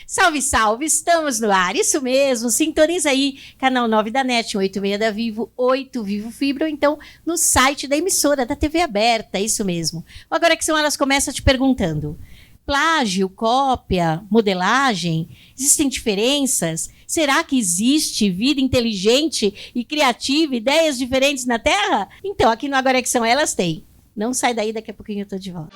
Salve, salve, estamos no ar, isso mesmo, sintoniza aí, canal 9 da NET, 86 da Vivo, 8 Vivo Fibra, ou então no site da emissora da TV aberta, isso mesmo. Agora que são elas começam te perguntando, plágio, cópia, modelagem, existem diferenças? Será que existe vida inteligente e criativa, ideias diferentes na Terra? Então, aqui no Agora que são elas tem. Não sai daí, daqui a pouquinho eu tô de volta.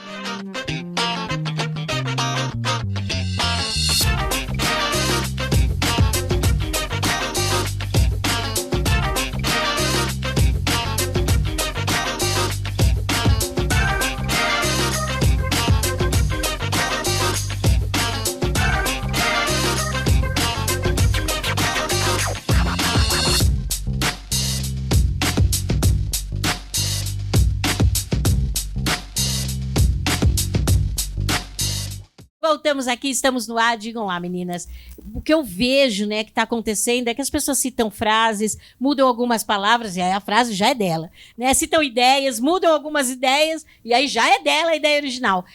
Voltamos aqui, estamos no ar, digam lá, meninas. O que eu vejo, né, que está acontecendo é que as pessoas citam frases, mudam algumas palavras, e aí a frase já é dela. Né? Citam ideias, mudam algumas ideias, e aí já é dela a ideia original.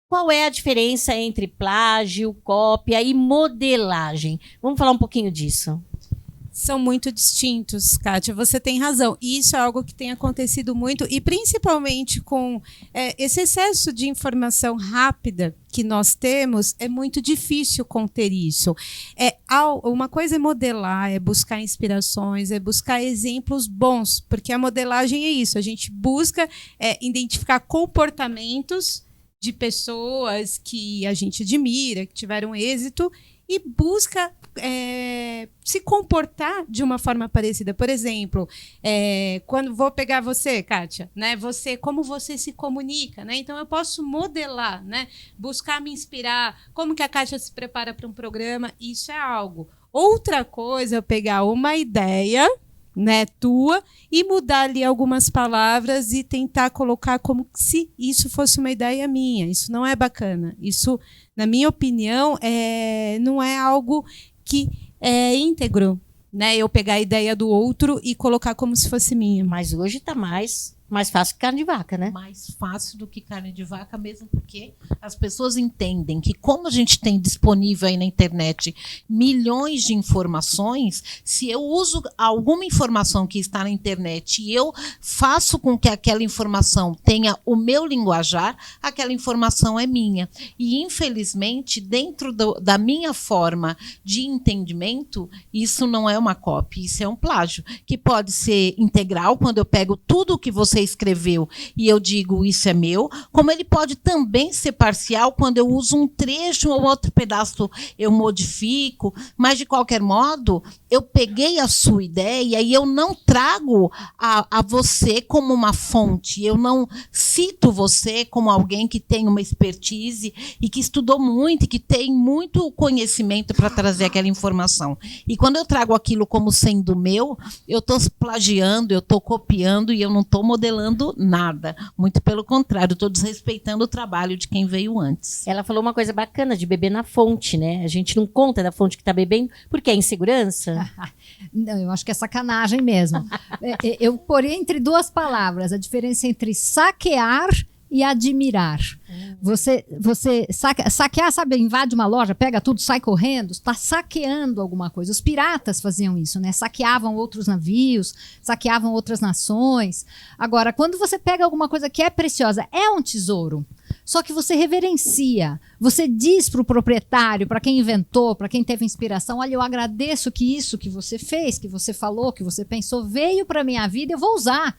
Qual é a diferença entre plágio, cópia e modelagem? Vamos falar um pouquinho disso. São muito distintos, Kátia, você tem razão. Isso é algo que tem acontecido muito, e principalmente com esse excesso de informação rápida que nós temos, é muito difícil conter isso. Uma coisa é modelar, é buscar inspirações, é buscar exemplos bons, porque a modelagem é isso, a gente busca identificar comportamentos de pessoas que a gente admira, que tiveram êxito, e busca se comportar de uma forma parecida. Por exemplo, quando vou pegar você, Kátia, né, como você se comunica, né? Então eu posso modelar, né? Buscar me inspirar, como que a Kátia se prepara para um programa, isso é algo. Outra coisa é eu pegar uma ideia, né, tua, e mudar ali algumas palavras e tentar colocar como se isso fosse uma ideia minha. Isso não é bacana. Isso, na minha opinião, não é algo que é íntegro, né? Eu pegar a ideia do outro e colocar como se fosse minha. Mas hoje está mais fácil que carne de vaca, né? Mais fácil do que carne de vaca, mesmo porque as pessoas entendem que, como a gente tem disponível aí na internet milhões de informações, se eu uso alguma informação que está na internet e eu faço com que aquela informação tenha o meu linguajar, aquela informação é minha. E, infelizmente, dentro da minha forma de entendimento, isso não é uma cópia, isso é um plágio, que pode ser integral, quando eu pego tudo o que você escreveu e eu digo isso é meu, como ele pode também ser parcial quando eu uso um trecho ou outro pedaço eu modifico, mas de qualquer modo eu peguei a sua ideia e eu não trago a você como uma fonte, eu não cito você como alguém que tem uma expertise e que estudou muito e que tem muito conhecimento para trazer aquela informação. E quando eu trago aquilo como sendo meu, eu estou plagiando, eu estou copiando e eu não estou modelando nada. Muito pelo contrário, estou desrespeitando o trabalho de quem veio antes. Ela falou uma coisa bacana de beber na fonte, né? A gente não conta da fonte que está bebendo, porque é insegurança. Não, eu acho que é sacanagem mesmo. Eu porei entre duas palavras a diferença entre saquear e admirar. Você saquear, sabe, invade uma loja, pega tudo, sai correndo, está saqueando alguma coisa. Os piratas faziam isso, né? Saqueavam outros navios, saqueavam outras nações. Agora, quando você pega alguma coisa que é preciosa, é um tesouro, só que você reverencia, você diz para o proprietário, para quem inventou, para quem teve inspiração, olha, eu agradeço que isso que você fez, que você falou, que você pensou, veio para a minha vida, eu vou usar,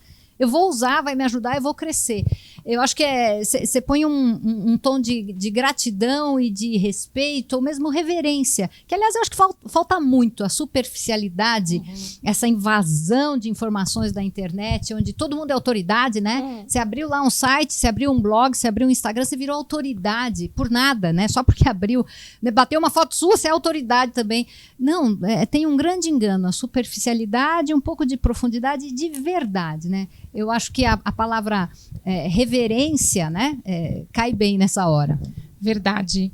vai me ajudar, eu vou crescer. Eu acho que você põe um tom de gratidão e de respeito, ou mesmo reverência, que, aliás, eu acho que falta muito a superficialidade, essa invasão de informações da internet, onde todo mundo é autoridade, né? Você abriu lá um site, você abriu um blog, você abriu um Instagram, você virou autoridade, por nada, né? Só porque abriu, né? Bateu uma foto sua, você é autoridade também. Não, tem um grande engano, a superficialidade, um pouco de profundidade e de verdade, né? Eu acho que a palavra reverência, né, cai bem nessa hora. Verdade.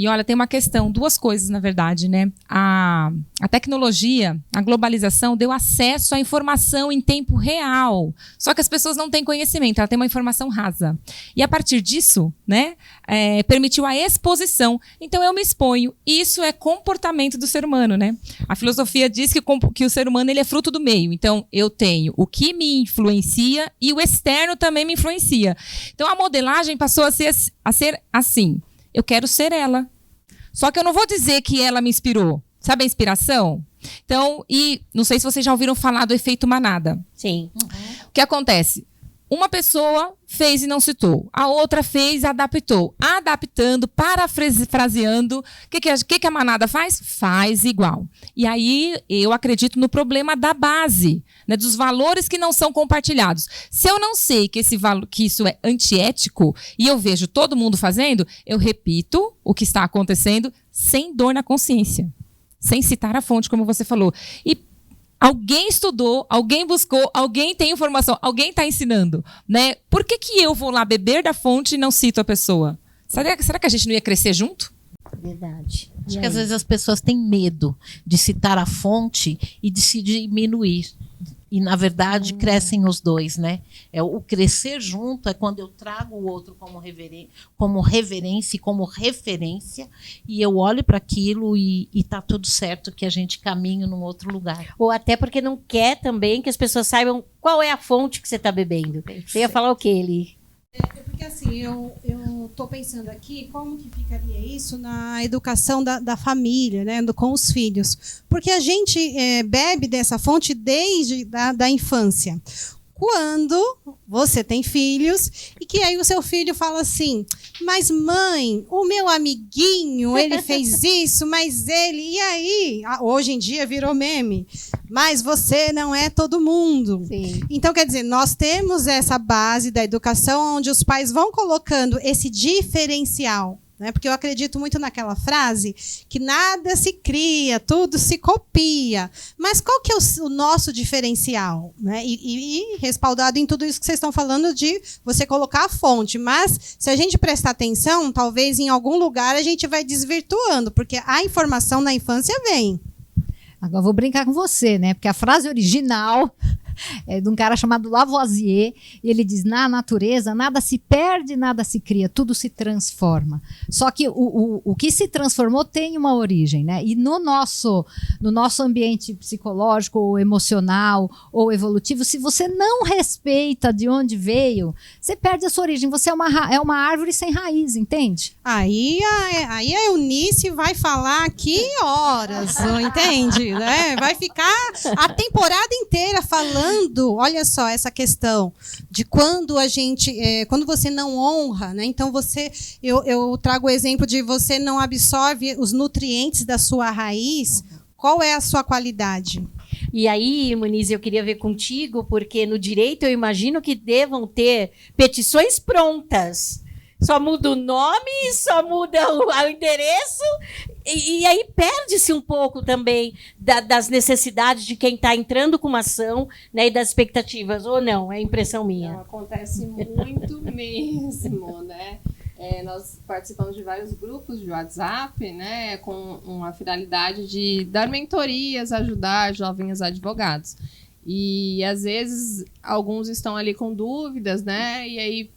E olha, tem uma questão, duas coisas, na verdade, né? A tecnologia, a globalização deu acesso à informação em tempo real. Só que as pessoas não têm conhecimento, ela tem uma informação rasa. E a partir disso, né, permitiu a exposição. Então eu me exponho. Isso é comportamento do ser humano, né? A filosofia diz que o ser humano ele é fruto do meio. Então eu tenho o que me influencia e o externo também me influencia. Então a modelagem passou a ser assim. Eu quero ser ela. Só que eu não vou dizer que ela me inspirou. Sabe a inspiração? Então, e não sei se vocês já ouviram falar do efeito manada. Sim. O que acontece? Uma pessoa fez e não citou. A outra fez e adaptou. Adaptando, parafraseando. O que a manada faz? Faz igual. E aí eu acredito no problema da base, né, dos valores que não são compartilhados. Se eu não sei que isso é antiético e eu vejo todo mundo fazendo, eu repito o que está acontecendo sem dor na consciência. Sem citar a fonte, como você falou. E alguém estudou, alguém buscou, alguém tem informação, alguém está ensinando, né? Por que eu vou lá beber da fonte e não cito a pessoa? Será que a gente não ia crescer junto? Verdade. Acho que às vezes as pessoas têm medo de citar a fonte e de se diminuir. E, na verdade, crescem os dois, né? O crescer junto é quando eu trago o outro como reverência e como referência, e eu olho para aquilo e está tudo certo, que a gente caminha num outro lugar. Ou até porque não quer também que as pessoas saibam qual é a fonte que você está bebendo. Você ia falar o quê, Eli? Porque assim, eu estou pensando aqui como que ficaria isso na educação da família, né, com os filhos. Porque a gente bebe dessa fonte desde da infância. Quando você tem filhos e que aí o seu filho fala assim, mas mãe, o meu amiguinho, ele fez isso, mas ele... E aí, hoje em dia virou meme, mas você não é todo mundo. Sim. Então, quer dizer, nós temos essa base da educação onde os pais vão colocando esse diferencial, né? Porque eu acredito muito naquela frase que nada se cria, tudo se copia. Mas qual que é o nosso diferencial? Né? E respaldado em tudo isso que vocês estão falando de você colocar a fonte. Mas, se a gente prestar atenção, talvez em algum lugar a gente vai desvirtuando, porque a informação na infância vem. Agora eu vou brincar com você, né? Porque a frase original é de um cara chamado Lavoisier, e ele diz, na natureza nada se perde, nada se cria, tudo se transforma. Só que o que se transformou tem uma origem, né? E no nosso ambiente psicológico, ou emocional, ou evolutivo, se você não respeita de onde veio, você perde a sua origem, você é uma árvore sem raiz, entende? Aí a Eunice vai falar aqui horas, entende? Né? Vai ficar a temporada inteira falando, olha só, essa questão de quando a gente, quando você não honra, né? Então eu trago o exemplo de você não absorve os nutrientes da sua raiz, qual é a sua qualidade? E aí, Muniz, eu queria ver contigo, porque no direito eu imagino que devam ter petições prontas. Só muda o nome, só muda o endereço, e aí perde-se um pouco também das necessidades de quem está entrando com uma ação, né, e das expectativas, ou não? É impressão minha. Não, acontece muito mesmo, né? Nós participamos de vários grupos de WhatsApp, né, com uma finalidade de dar mentorias, ajudar jovens advogados. E, às vezes, alguns estão ali com dúvidas, né, e aí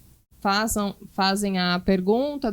fazem a pergunta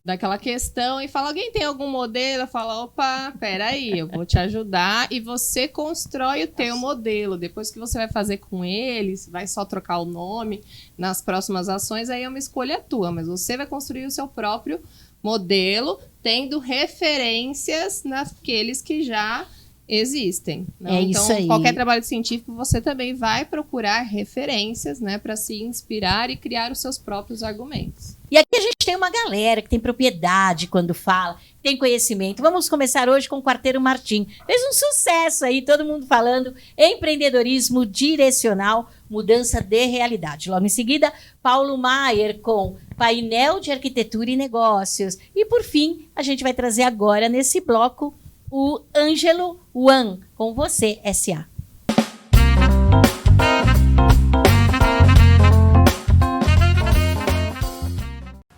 daquela questão e fala, alguém tem algum modelo? Fala, opa, peraí, eu vou te ajudar, e você constrói o teu modelo. Depois que você vai fazer com eles, vai só trocar o nome nas próximas ações, aí é uma escolha tua, mas você vai construir o seu próprio modelo, tendo referências naqueles que já existem. Né? Então, isso aí. Qualquer trabalho científico, você também vai procurar referências, né, para se inspirar e criar os seus próprios argumentos. E aqui a gente tem uma galera que tem propriedade quando fala, tem conhecimento. Vamos começar hoje com o Quarteiro Martim. Fez um sucesso aí, todo mundo falando empreendedorismo direcional, mudança de realidade. Logo em seguida, Paulo Maier com painel de arquitetura e negócios. E por fim, a gente vai trazer agora nesse bloco o Ângelo Wan, com você, S.A.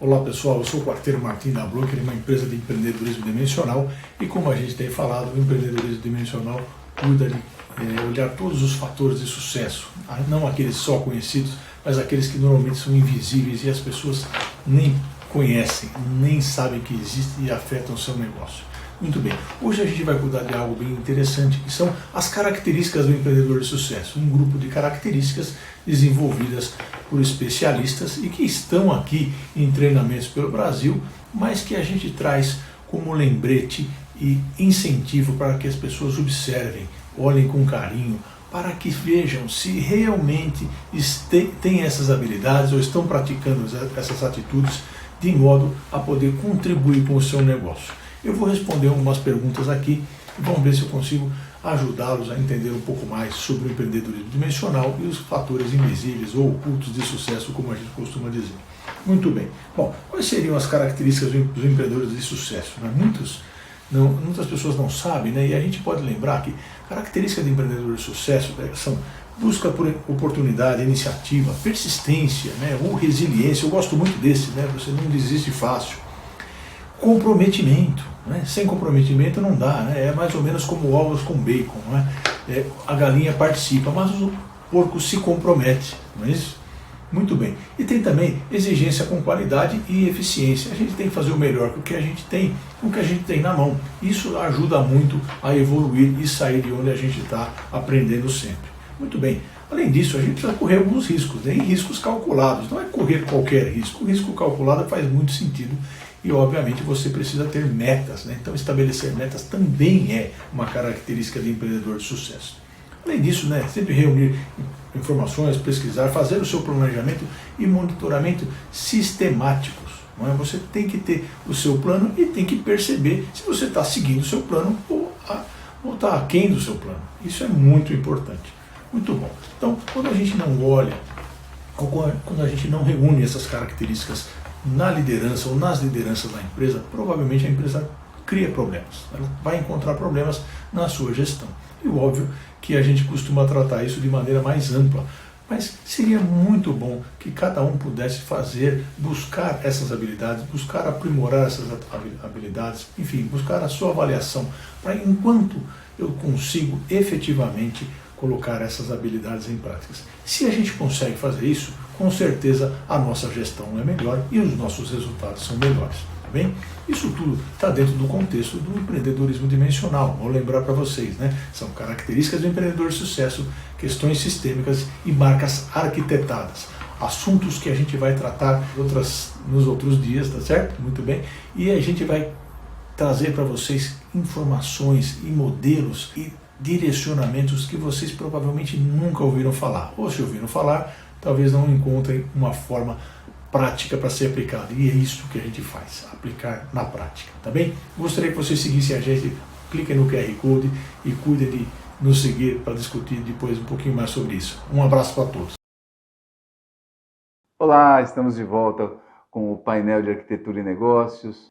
Olá pessoal, eu sou o Quarteiro Martim da Broker, uma empresa de empreendedorismo dimensional, e como a gente tem falado, o empreendedorismo dimensional cuida de olhar todos os fatores de sucesso, não aqueles só conhecidos, mas aqueles que normalmente são invisíveis e as pessoas nem conhecem, nem sabem que existem e afetam o seu negócio. Muito bem, hoje a gente vai cuidar de algo bem interessante, que são as características do empreendedor de sucesso, um grupo de características desenvolvidas por especialistas e que estão aqui em treinamentos pelo Brasil, mas que a gente traz como lembrete e incentivo para que as pessoas observem, olhem com carinho, para que vejam se realmente têm essas habilidades ou estão praticando essas atitudes de modo a poder contribuir com o seu negócio. Eu vou responder algumas perguntas aqui e vamos ver se eu consigo ajudá-los a entender um pouco mais sobre o empreendedorismo dimensional e os fatores invisíveis ou ocultos de sucesso, como a gente costuma dizer. Muito bem. Bom, quais seriam as características dos empreendedores de sucesso? Muitas pessoas não sabem, né? E a gente pode lembrar que características de empreendedor de sucesso são busca por oportunidade, iniciativa, persistência, né? Ou resiliência. Eu gosto muito desse, né? Você não desiste fácil. Comprometimento, né? Sem comprometimento não dá, né? É mais ou menos como ovos com bacon, né? A galinha participa, mas o porco se compromete, não é isso? Muito bem. E tem também exigência com qualidade e eficiência. A gente tem que fazer o melhor com o que a gente tem, com o que a gente tem na mão. Isso ajuda muito a evoluir e sair de onde a gente está aprendendo sempre. Muito bem. Além disso, a gente precisa correr alguns riscos, né? E riscos calculados. Não é correr qualquer risco. O risco calculado faz muito sentido. E, obviamente, você precisa ter metas, né? Então, estabelecer metas também é uma característica de empreendedor de sucesso. Além disso, né, sempre reunir informações, pesquisar, fazer o seu planejamento e monitoramento sistemáticos. Não é? Você tem que ter o seu plano e tem que perceber se você está seguindo o seu plano ou está aquém do seu plano. Isso é muito importante. Muito bom. Então, quando a gente não olha, ou quando a gente não reúne essas características na liderança ou nas lideranças da empresa, provavelmente a empresa cria problemas. Ela vai encontrar problemas na sua gestão. E óbvio que a gente costuma tratar isso de maneira mais ampla, mas seria muito bom que cada um pudesse buscar essas habilidades, buscar aprimorar essas habilidades, enfim, buscar a sua avaliação, para enquanto eu consigo efetivamente colocar essas habilidades em práticas. Se a gente consegue fazer isso, com certeza a nossa gestão é melhor e os nossos resultados são melhores. Bem, isso tudo está dentro do contexto do empreendedorismo dimensional. Vou lembrar para vocês, né? São características do empreendedor de sucesso, questões sistêmicas e marcas arquitetadas. Assuntos que a gente vai tratar nos outros dias, tá certo? Muito bem. E a gente vai trazer para vocês informações e modelos e direcionamentos que vocês provavelmente nunca ouviram falar. Ou se ouviram falar, talvez não encontrem uma forma prática para ser aplicada. E é isso que a gente faz, aplicar na prática, tá bem? Gostaria que vocês seguissem a gente, cliquem no QR Code e cuidem de nos seguir para discutir depois um pouquinho mais sobre isso. Um abraço para todos. Olá, estamos de volta com o painel de Arquitetura e Negócios.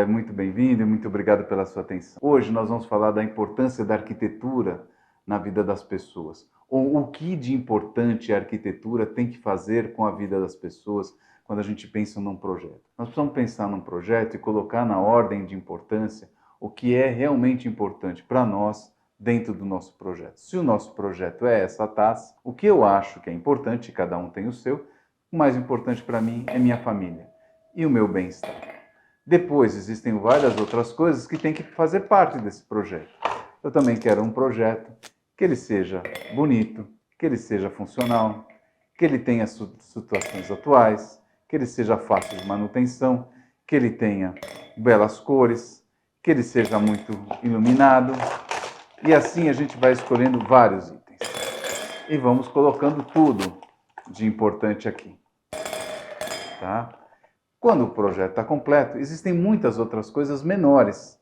Muito bem-vindo e muito obrigado pela sua atenção. Hoje nós vamos falar da importância da arquitetura na vida das pessoas. Ou o que de importante a arquitetura tem que fazer com a vida das pessoas quando a gente pensa num projeto. Nós precisamos pensar num projeto e colocar na ordem de importância o que é realmente importante para nós dentro do nosso projeto. Se o nosso projeto é essa taça, o que eu acho que é importante, cada um tem o seu, o mais importante para mim é minha família e o meu bem-estar. Depois existem várias outras coisas que têm que fazer parte desse projeto. Eu também quero um projeto que ele seja bonito, que ele seja funcional, que ele tenha situações atuais, que ele seja fácil de manutenção, que ele tenha belas cores, que ele seja muito iluminado. E assim a gente vai escolhendo vários itens. E vamos colocando tudo de importante aqui. Tá? Quando o projeto está completo, existem muitas outras coisas menores,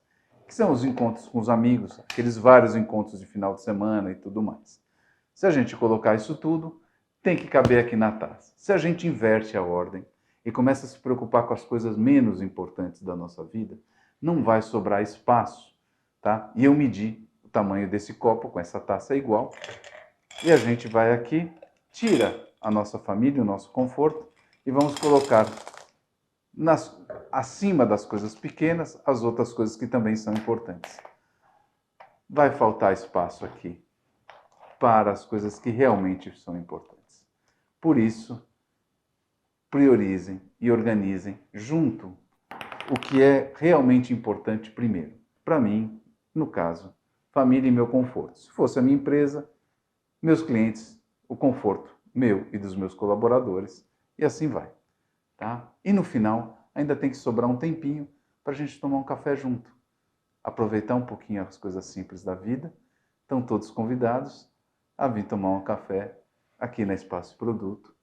que são os encontros com os amigos, aqueles vários encontros de final de semana e tudo mais. Se a gente colocar isso tudo, tem que caber aqui na taça. Se a gente inverte a ordem e começa a se preocupar com as coisas menos importantes da nossa vida, não vai sobrar espaço, tá? E eu medi o tamanho desse copo com essa taça igual, e a gente vai aqui, tira a nossa família, o nosso conforto, e vamos colocar acima das coisas pequenas, as outras coisas que também são importantes. Vai faltar espaço aqui para as coisas que realmente são importantes. Por isso, priorizem e organizem junto o que é realmente importante primeiro. Para mim, no caso, família e meu conforto. Se fosse a minha empresa, meus clientes, o conforto meu e dos meus colaboradores, e assim vai. Tá? E no final, ainda tem que sobrar um tempinho para a gente tomar um café junto. Aproveitar um pouquinho as coisas simples da vida. Estão todos convidados a vir tomar um café aqui na Espaço Produto.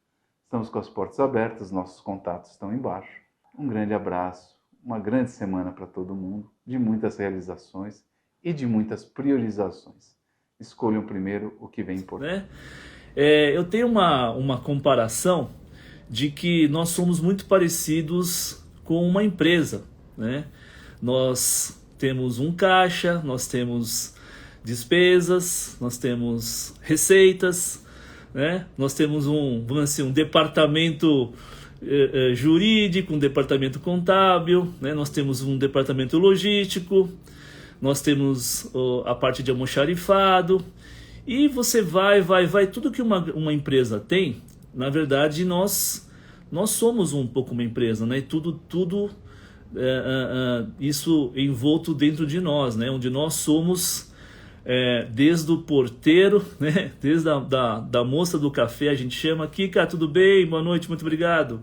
Estamos com as portas abertas, nossos contatos estão embaixo. Um grande abraço, uma grande semana para todo mundo, de muitas realizações e de muitas priorizações. Escolham primeiro o que vem importante. Eu tenho uma comparação de que nós somos muito parecidos com uma empresa, né? Nós temos um caixa, nós temos despesas, nós temos receitas, né? Nós temos um departamento jurídico, um departamento contábil, né? Nós temos um departamento logístico, nós temos a parte de almoxarifado, e você vai, tudo que uma empresa tem, na verdade nós somos um pouco uma empresa, né? E tudo isso envolto dentro de nós, né? Onde nós somos desde o porteiro, né? Desde da moça do café, a gente chama, Kika, tudo bem? Boa noite, muito obrigado.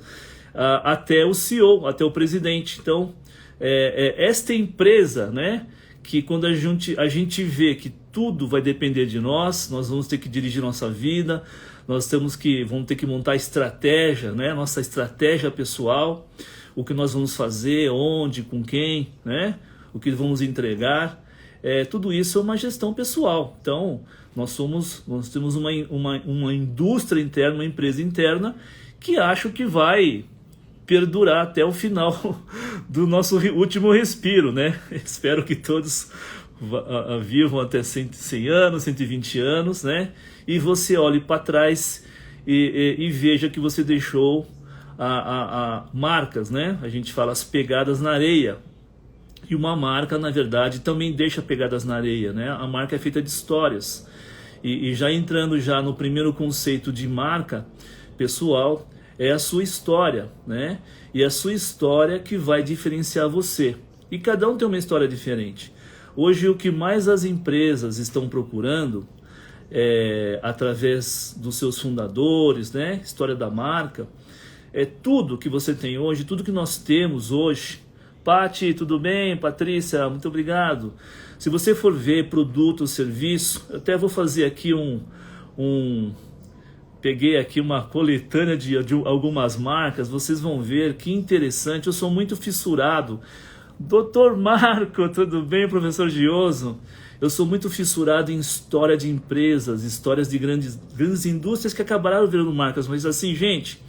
Até o CEO, até o presidente. Então, esta empresa, né? Que quando a gente vê que tudo vai depender de nós vamos ter que dirigir nossa vida, vamos ter que montar estratégia, né? Nossa estratégia pessoal, o que nós vamos fazer, onde, com quem, né? O que vamos entregar. Tudo isso é uma gestão pessoal. Então, nós temos uma indústria interna, uma empresa interna, que acho que vai perdurar até o final do nosso último respiro, né? Espero que todos vivam até 100 anos, 120 anos, né? E você olhe para trás e veja que você deixou marcas, né? A gente fala as pegadas na areia. E uma marca, na verdade, também deixa pegadas na areia, né? A marca é feita de histórias. E já entrando já no primeiro conceito de marca pessoal, é a sua história, né? E é a sua história que vai diferenciar você. E cada um tem uma história diferente. Hoje, o que mais as empresas estão procurando, através dos seus fundadores, né? História da marca, tudo que você tem hoje, tudo que nós temos hoje. Pati, tudo bem? Patrícia, muito obrigado. Se você for ver produto, serviço, eu até vou fazer aqui peguei aqui uma coletânea de algumas marcas, vocês vão ver que interessante. Eu sou muito fissurado. Doutor Marco, tudo bem, professor Gioso? Eu sou muito fissurado em história de empresas, histórias de grandes indústrias que acabaram virando marcas. Mas assim, gente...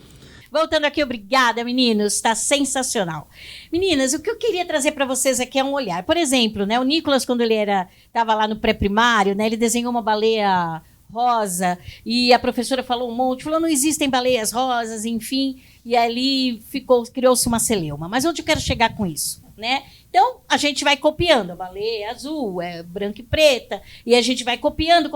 Voltando aqui, obrigada, meninos, está sensacional. Meninas, o que eu queria trazer para vocês aqui é um olhar. Por exemplo, né, o Nicolas, quando ele estava lá no pré-primário, né, ele desenhou uma baleia rosa e a professora falou um monte, falou, não existem baleias rosas, enfim, e ali criou-se uma celeuma. Mas onde eu quero chegar com isso, né? Então, a gente vai copiando, a baleia azul, branca e preta, e a gente vai copiando.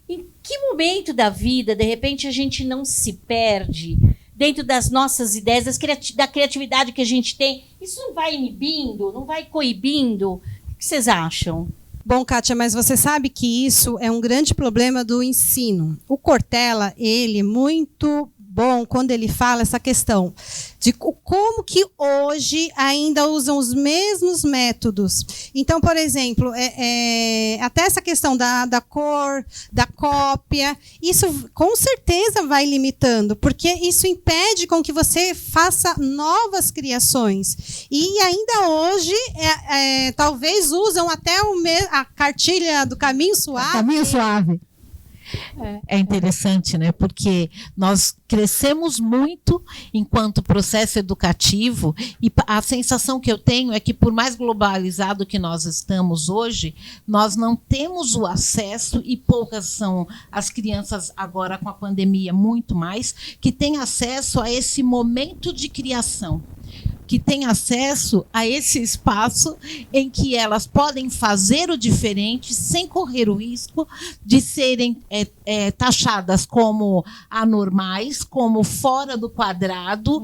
Em que momento da vida, de repente, a gente não se perde dentro das nossas ideias, da criatividade que a gente tem? Isso não vai inibindo, não vai coibindo? O que vocês acham? Bom, Kátia, mas você sabe que isso é um grande problema do ensino. O Cortella, ele é muito bom quando ele fala essa questão de como que hoje ainda usam os mesmos métodos. Então, por exemplo, até essa questão da cor, da cópia, isso com certeza vai limitando, porque isso impede com que você faça novas criações. E ainda hoje, talvez usam até a cartilha do Caminho Suave. Caminho Suave. É interessante, né? Porque nós crescemos muito enquanto processo educativo e a sensação que eu tenho é que, por mais globalizado que nós estamos hoje, nós não temos o acesso, e poucas são as crianças agora com a pandemia, muito mais, que têm acesso a esse momento de criação. que têm acesso a esse espaço em que elas podem fazer o diferente sem correr o risco de serem taxadas como anormais, como fora do quadrado,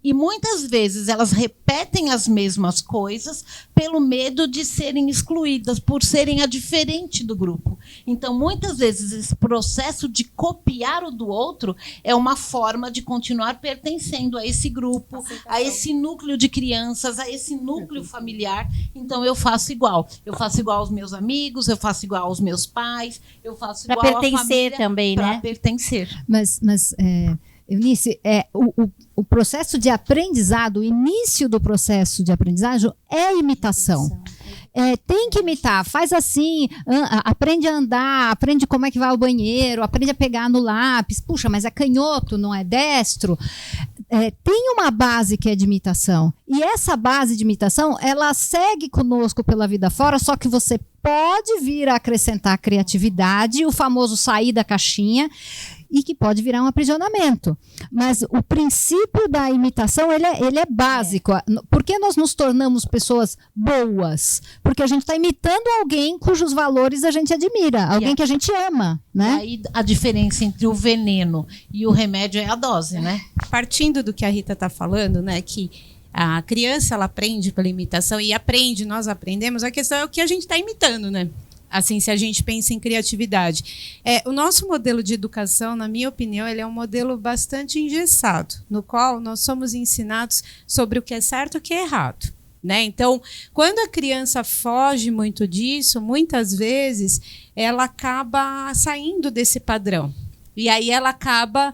e muitas vezes elas repetem as mesmas coisas pelo medo de serem excluídas, por serem a diferente do grupo. Então, muitas vezes, esse processo de copiar o do outro é uma forma de continuar pertencendo a esse grupo, a esse núcleo de crianças, a esse núcleo familiar. Então, eu faço igual. Eu faço igual aos meus amigos, eu faço igual aos meus pais, eu faço igual à família. Para pertencer também, né? Para pertencer. Mas Eunice, o processo de aprendizado, o início do processo de aprendizagem é imitação. Tem que imitar, faz assim, aprende a andar, aprende como é que vai ao banheiro, aprende a pegar no lápis. Puxa, mas é canhoto, não é destro. Tem uma base que é de imitação. E essa base de imitação, ela segue conosco pela vida fora, só que você pode vir a acrescentar criatividade, o famoso sair da caixinha, e que pode virar um aprisionamento. Mas o princípio da imitação, ele é básico. Por que nós nos tornamos pessoas boas? Porque a gente está imitando alguém cujos valores a gente admira, alguém que a gente ama, né? E aí a diferença entre o veneno e o remédio é a dose, né? Partindo do que a Rita está falando, né, que a criança ela aprende pela imitação e nós aprendemos, a questão é o que a gente está imitando, né? Assim, se a gente pensa em criatividade. O nosso modelo de educação, na minha opinião, ele é um modelo bastante engessado, no qual nós somos ensinados sobre o que é certo e o que é errado, né? Então, quando a criança foge muito disso, muitas vezes ela acaba saindo desse padrão. E aí ela acaba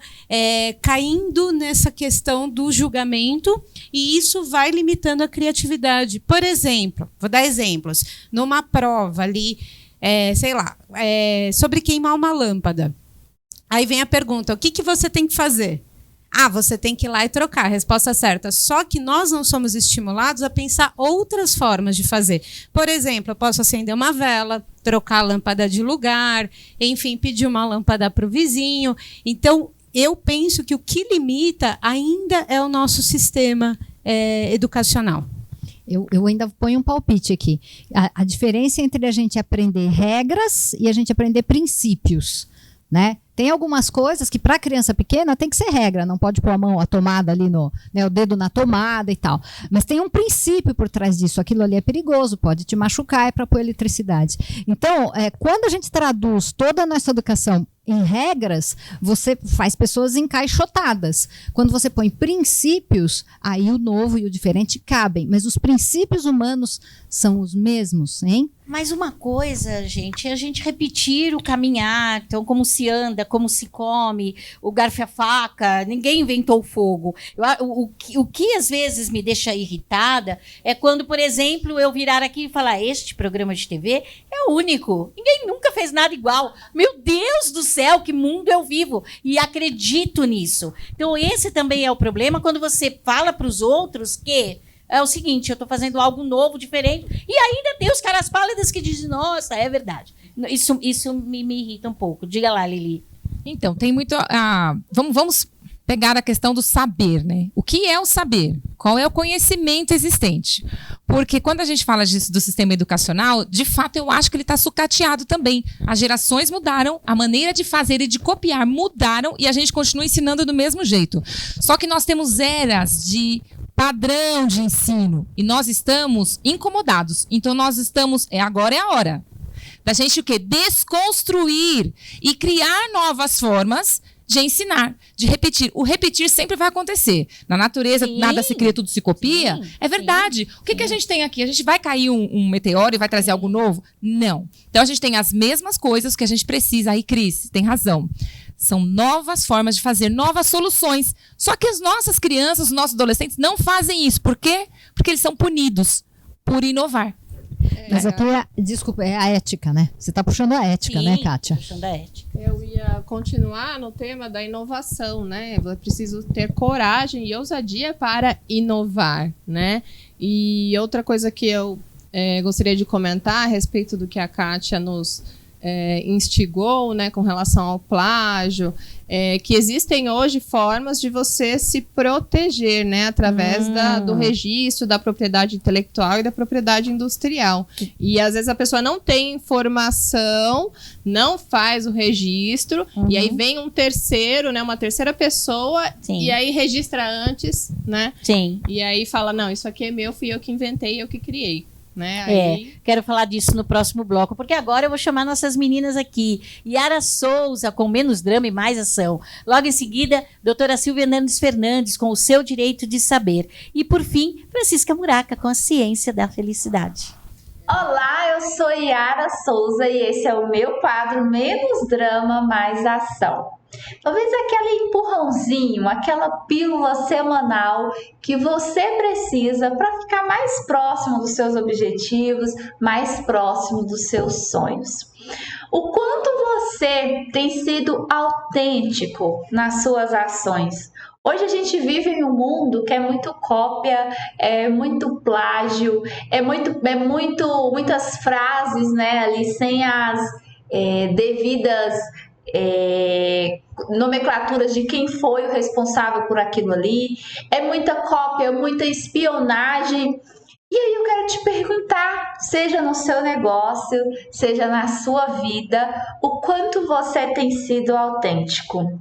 caindo nessa questão do julgamento, e isso vai limitando a criatividade. Por exemplo, vou dar exemplos. Numa prova ali, sobre queimar uma lâmpada. Aí vem a pergunta, o que você tem que fazer? Você tem que ir lá e trocar, a resposta certa. Só que nós não somos estimulados a pensar outras formas de fazer. Por exemplo, eu posso acender uma vela, trocar a lâmpada de lugar, enfim, pedir uma lâmpada para o vizinho. Então, eu penso que o que limita ainda é o nosso sistema educacional. Eu ainda ponho um palpite aqui. A diferença entre a gente aprender regras e a gente aprender princípios, né? Tem algumas coisas que para criança pequena tem que ser regra, não pode pôr a tomada ali o dedo na tomada e tal. Mas tem um princípio por trás disso. Aquilo ali é perigoso, pode te machucar, é para pôr eletricidade. Então, quando a gente traduz toda a nossa educação em regras, você faz pessoas encaixotadas. Quando você põe princípios, aí o novo e o diferente cabem. Mas os princípios humanos são os mesmos, hein? Mas uma coisa, gente, é a gente repetir o caminhar. Então, como se anda, como se come, o garfo e a faca, ninguém inventou o fogo. O que às vezes me deixa irritada é quando, por exemplo, eu virar aqui e falar, este programa de TV é único, ninguém nunca fez nada igual. Meu Deus do céu, que mundo eu vivo, e acredito nisso. Então esse também é o problema quando você fala para os outros que é o seguinte, eu estou fazendo algo novo, diferente, e ainda tem os caras pálidas que dizem, nossa, é verdade. Isso me irrita um pouco. Diga lá, Lili. Então, tem muito... Vamos pegar a questão do saber, né? O que é o saber? Qual é o conhecimento existente? Porque quando a gente fala disso do sistema educacional, de fato eu acho que ele está sucateado também. As gerações mudaram, a maneira de fazer e de copiar mudaram, e a gente continua ensinando do mesmo jeito. Só que nós temos eras de padrão de ensino e nós estamos incomodados. Então nós estamos... agora é a hora da gente o quê? Desconstruir e criar novas formas de ensinar, de repetir. O repetir sempre vai acontecer. Na natureza, nada se cria, tudo se copia. É verdade. O que a gente tem aqui? A gente vai cair um meteoro e vai trazer algo novo? Não. Então a gente tem as mesmas coisas que a gente precisa. Aí, Cris, tem razão. São novas formas de fazer, novas soluções. Só que as nossas crianças, os nossos adolescentes não fazem isso. Por quê? Porque eles são punidos por inovar. Mas aqui desculpa, é a ética, né? Você está puxando a ética, né, Kátia? Puxando a ética. Eu ia continuar no tema da inovação, né? Eu preciso ter coragem e ousadia para inovar, né? E outra coisa que eu gostaria de comentar a respeito do que a Kátia nos instigou, né, com relação ao plágio, que existem hoje formas de você se proteger, né, através do registro da propriedade intelectual e da propriedade industrial. E às vezes a pessoa não tem informação, não faz o registro, e aí vem um terceiro, né, uma terceira pessoa, e aí registra antes, né? Sim. E aí fala, não, isso aqui é meu, fui eu que inventei, eu que criei. Né? Aí... Quero falar disso no próximo bloco, porque agora eu vou chamar nossas meninas aqui. Yara Souza, com Menos Drama e Mais Ação. Logo em seguida, doutora Silvia Hernandes Fernandes, com O Seu Direito de Saber. E, por fim, Francisca Muraca, com A Ciência da Felicidade. Olá, eu sou Yara Souza e esse é o meu quadro Menos Drama, Mais Ação. Talvez aquele empurrãozinho, aquela pílula semanal que você precisa para ficar mais próximo dos seus objetivos, mais próximo dos seus sonhos. O quanto você tem sido autêntico nas suas ações? Hoje a gente vive em um mundo que é muito cópia, é muito plágio, muitas frases, né, ali sem as devidas nomenclaturas de quem foi o responsável por aquilo ali, é muita cópia, muita espionagem. E aí eu quero te perguntar, seja no seu negócio, seja na sua vida, o quanto você tem sido autêntico?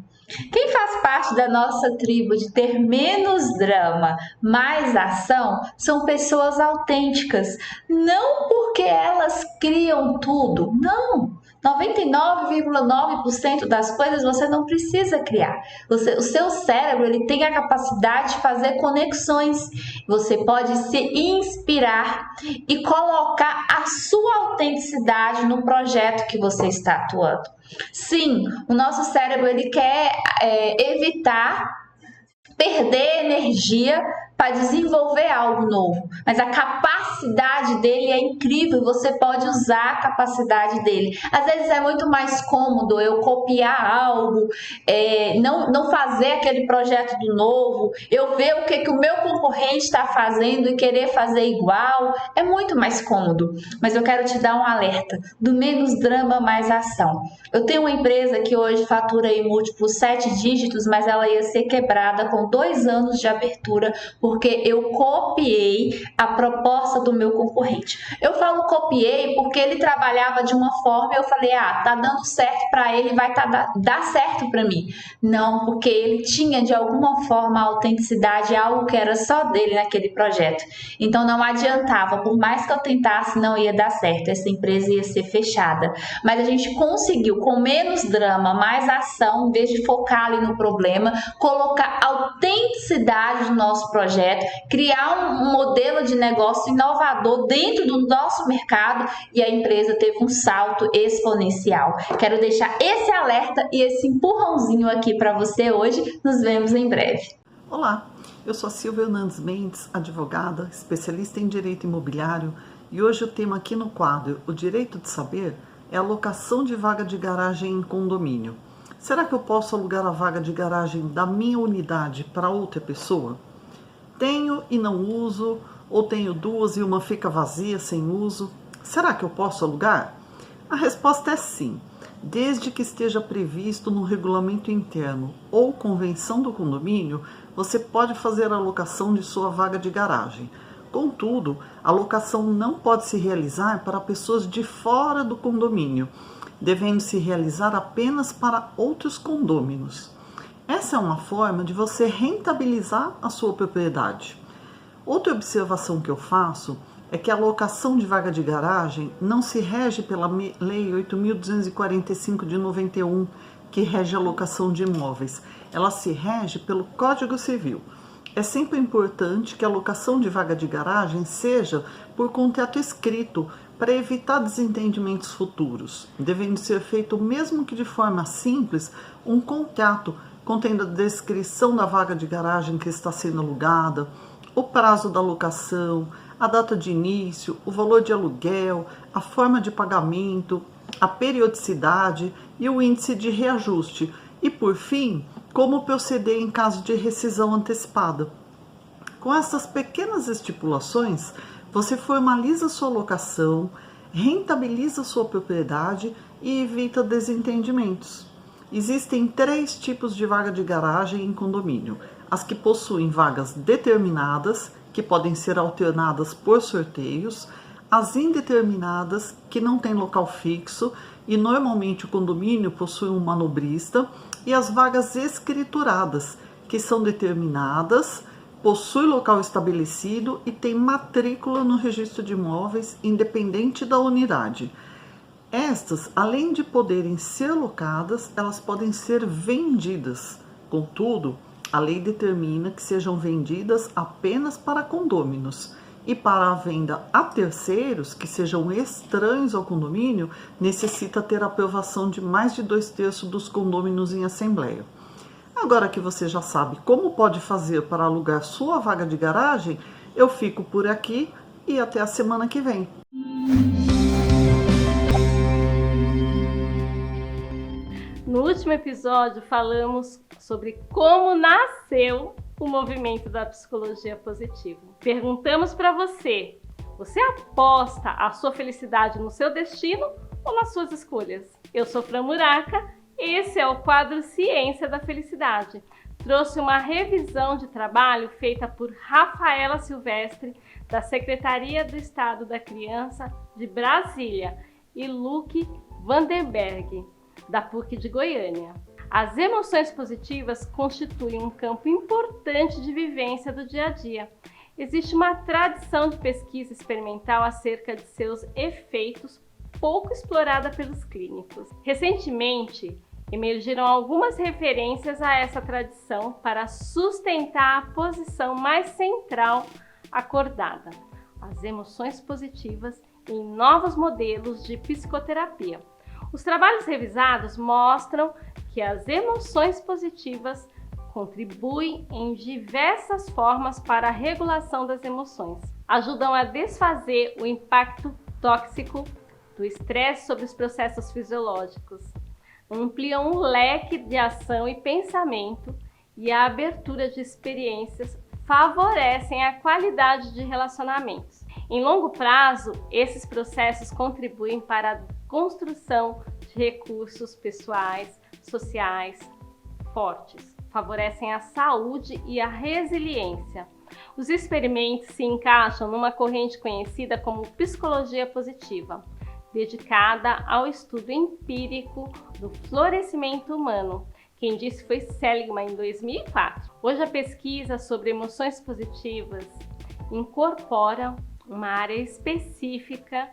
Quem faz parte da nossa tribo de ter menos drama, mais ação, são pessoas autênticas. Não porque elas criam tudo, não. 99,9% das coisas você não precisa criar. O seu cérebro ele tem a capacidade de fazer conexões. Você pode se inspirar e colocar a sua autenticidade no projeto que você está atuando. Sim, o nosso cérebro ele quer evitar perder energia para desenvolver algo novo, mas a capacidade dele é incrível, você pode usar a capacidade dele. Às vezes é muito mais cômodo eu copiar algo, não fazer aquele projeto do novo, eu ver o que o meu concorrente está fazendo e querer fazer igual, é muito mais cômodo. Mas eu quero te dar um alerta, do menos drama, mais ação. Eu tenho uma empresa que hoje fatura aí múltiplos 7 dígitos, mas ela ia ser quebrada com 2 anos de abertura, porque eu copiei a proposta do meu concorrente. Eu falo copiei porque ele trabalhava de uma forma e eu falei, tá dando certo para ele, vai dar certo para mim. Não, porque ele tinha de alguma forma a autenticidade, algo que era só dele naquele projeto. Então não adiantava, por mais que eu tentasse, não ia dar certo, essa empresa ia ser fechada. Mas a gente conseguiu, com menos drama, mais ação, em vez de focar ali no problema, colocar autenticidade no nosso projeto, criar um modelo de negócio inovador dentro do nosso mercado e a empresa teve um salto exponencial. Quero deixar esse alerta e esse empurrãozinho aqui para você hoje. Nos vemos em breve. Olá, eu sou a Silvia Hernandes Mendes, advogada, especialista em direito imobiliário, e hoje o tema aqui no quadro O Direito de Saber é a locação de vaga de garagem em condomínio. Será que eu posso alugar a vaga de garagem da minha unidade para outra pessoa? Tenho e não uso, ou tenho 2 e uma fica vazia sem uso. Será que eu posso alugar? A resposta é sim, desde que esteja previsto no regulamento interno ou convenção do condomínio, você pode fazer a locação de sua vaga de garagem. Contudo, a locação não pode se realizar para pessoas de fora do condomínio, devendo se realizar apenas para outros condôminos. Essa é uma forma de você rentabilizar a sua propriedade. Outra observação que eu faço é que a locação de vaga de garagem não se rege pela Lei 8.245 de 91, que rege a locação de imóveis. Ela se rege pelo Código Civil. É sempre importante que a locação de vaga de garagem seja por contrato escrito, para evitar desentendimentos futuros, devendo ser feito, mesmo que de forma simples, um contrato contendo a descrição da vaga de garagem que está sendo alugada, o prazo da locação, a data de início, o valor de aluguel, a forma de pagamento, a periodicidade e o índice de reajuste. E, por fim, como proceder em caso de rescisão antecipada. Com essas pequenas estipulações, você formaliza sua locação, rentabiliza sua propriedade e evita desentendimentos. Existem 3 tipos de vaga de garagem em condomínio: as que possuem vagas determinadas, que podem ser alternadas por sorteios, as indeterminadas, que não têm local fixo e normalmente o condomínio possui um manobrista, e as vagas escrituradas, que são determinadas, possui local estabelecido e tem matrícula no registro de imóveis independente da unidade. Estas, além de poderem ser locadas, elas podem ser vendidas. Contudo, a lei determina que sejam vendidas apenas para condôminos. E para a venda a terceiros, que sejam estranhos ao condomínio, necessita ter a aprovação de mais de 2/3 dos condôminos em assembleia. Agora que você já sabe como pode fazer para alugar sua vaga de garagem, eu fico por aqui e até a semana que vem. No último episódio falamos sobre como nasceu o movimento da psicologia positiva. Perguntamos para você: você aposta a sua felicidade no seu destino ou nas suas escolhas? Eu sou Fran Muraca, esse é o quadro Ciência da Felicidade. Trouxe uma revisão de trabalho feita por Rafaela Silvestre, da Secretaria do Estado da Criança de Brasília, e Luke Vandenberg, da PUC de Goiânia. As emoções positivas constituem um campo importante de vivência do dia a dia. Existe uma tradição de pesquisa experimental acerca de seus efeitos pouco explorada pelos clínicos. Recentemente, emergiram algumas referências a essa tradição para sustentar a posição mais central acordada: as emoções positivas em novos modelos de psicoterapia. Os trabalhos revisados mostram que as emoções positivas contribuem em diversas formas para a regulação das emoções. Ajudam a desfazer o impacto tóxico do estresse sobre os processos fisiológicos. Ampliam o leque de ação e pensamento, e a abertura de experiências favorecem a qualidade de relacionamentos. Em longo prazo, esses processos contribuem para a construção de recursos pessoais, sociais fortes, favorecem a saúde e a resiliência. Os experimentos se encaixam numa corrente conhecida como psicologia positiva, dedicada ao estudo empírico do florescimento humano. Quem disse foi Seligman em 2004. Hoje a pesquisa sobre emoções positivas incorpora uma área específica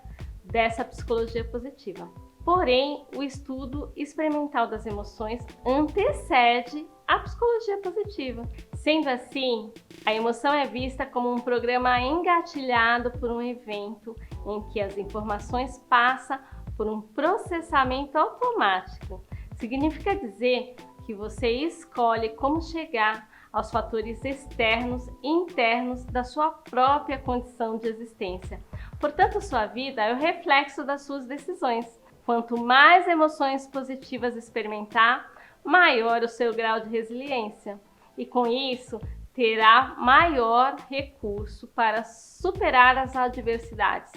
dessa psicologia positiva. Porém, o estudo experimental das emoções antecede a psicologia positiva. Sendo assim, a emoção é vista como um programa engatilhado por um evento em que as informações passam por um processamento automático. Significa dizer que você escolhe como chegar aos fatores externos e internos da sua própria condição de existência. Portanto, sua vida é o reflexo das suas decisões. Quanto mais emoções positivas experimentar, maior o seu grau de resiliência. E com isso, terá maior recurso para superar as adversidades.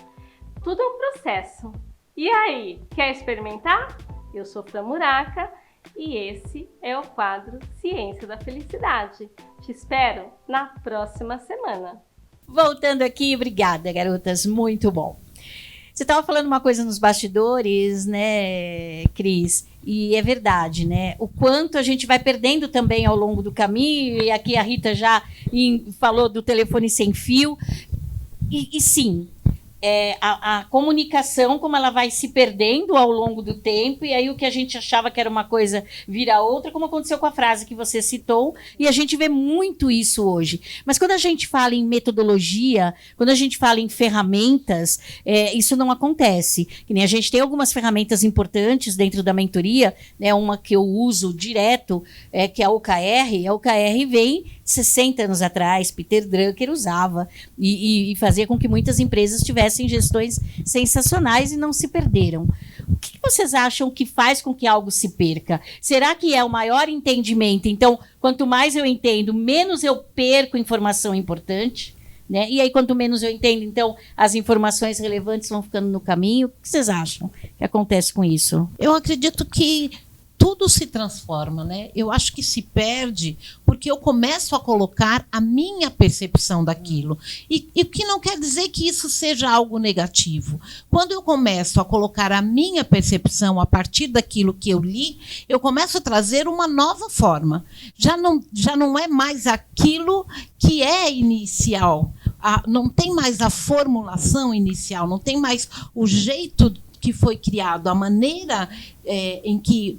Tudo é um processo. E aí, quer experimentar? Eu sou Fran Muraca e esse é o quadro Ciência da Felicidade. Te espero na próxima semana. Voltando aqui, obrigada, garotas, muito bom. Você estava falando uma coisa nos bastidores, né, Cris? E é verdade, né? O quanto a gente vai perdendo também ao longo do caminho, e aqui a Rita já falou do telefone sem fio. E sim, a comunicação, como ela vai se perdendo ao longo do tempo, e aí o que a gente achava que era uma coisa vira outra, como aconteceu com a frase que você citou, e a gente vê muito isso hoje. Mas quando a gente fala em metodologia, quando a gente fala em ferramentas, isso não acontece. Que nem a gente tem algumas ferramentas importantes dentro da mentoria, né, uma que eu uso direto, que é a OKR. A OKR vem 60 anos atrás, Peter Drucker usava e fazia com que muitas empresas tivessem gestões sensacionais e não se perderam. O que vocês acham que faz com que algo se perca? Será que é o maior entendimento? Então, quanto mais eu entendo, menos eu perco informação importante? né? E aí, quanto menos eu entendo, então, as informações relevantes vão ficando no caminho. O que vocês acham que acontece com isso? Eu acredito que tudo se transforma, né? Eu acho que se perde porque eu começo a colocar a minha percepção daquilo. E o que não quer dizer que isso seja algo negativo. Quando eu começo a colocar a minha percepção a partir daquilo que eu li, eu começo a trazer uma nova forma. Já não é mais aquilo que é inicial. Não tem mais a formulação inicial, não tem mais o jeito que foi criado, a maneira em que